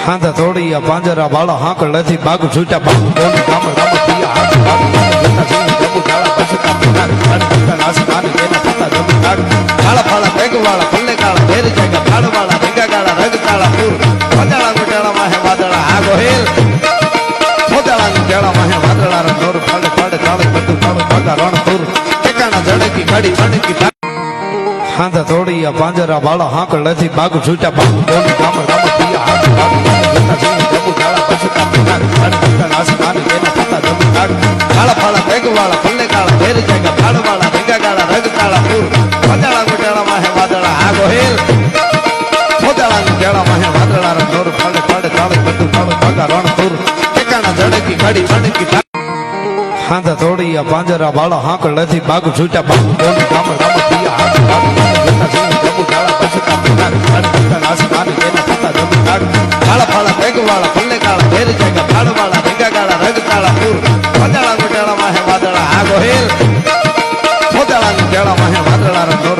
હાંધા તોડિયા પાંજરા બાળા હાંકળ નથી બાગ છૂટા બાગુ બોલી ગામ રામ પિયા હાથ બાગ જોતા સિંહ પ્રભુ ડાળા પછતા પુનાર અડતા આસમાન તેના પતા જમ કાગ કાળા ફાળા બેગવાળા પલ્લે કાળા ભેર જાગા ફાળવાળા ભેગા કાળા રગ કાળા પૂર વાદળા ગોટાળા માહે વાદળા આ ગોહેલ વાદળા ગોટાળા માહે વાદળા ર નોર ફાડે ફાડે કાળે બધું કાળો બાગા રણ પૂર ટેકાના જડકી ઘડી ફડકી હાંધા તોડિયા પાંજરા બાળા હાંકળ નથી બાગ છૂટા બાગુ બોલી ગામ રામ પિયા હાથ બાગ જોતા સિંહ પ્રભુ ડાળા પછતા પુનાર અડતા આસમાન તેના પતા જમ કાગ કાળા ફાળા બેગવાળા પલ્લે કાળા ભેર જાગા ફાળવાળા ભેગા કાળા રગ કાળા પૂર વાદળા ગોટાળા માહે વાદળા આ ગોહેલ વાદળા ગોટાળા માહે વાદળા ર નોર ફાડે ફાડે કાળે બધું કાળો બાગા રણ પૂર ટેકાના જડકી ઘડી ફડકી હાંધા તોડિયા પાંજરા બાળા હાંકળ નથી બાગ છૂટા બાગુ બોલી ગામ રામ પિયા હાથ બાગ જોતા સિંહ પ્રભુ ડાળા પછતા પુનાર અડતા આસમાન તેના પતા જમ કાગ કાળા ફાળા બેગવાળા પલ્લે કાળા ભેર જાગા ફાળવાળા ભેગા કાળા રગ કાળા પૂર વાદળા ગોટાળા માહે વાદળા આ ગોહેલ વાદળા ગોટાળા માહે વાદળા ર નોર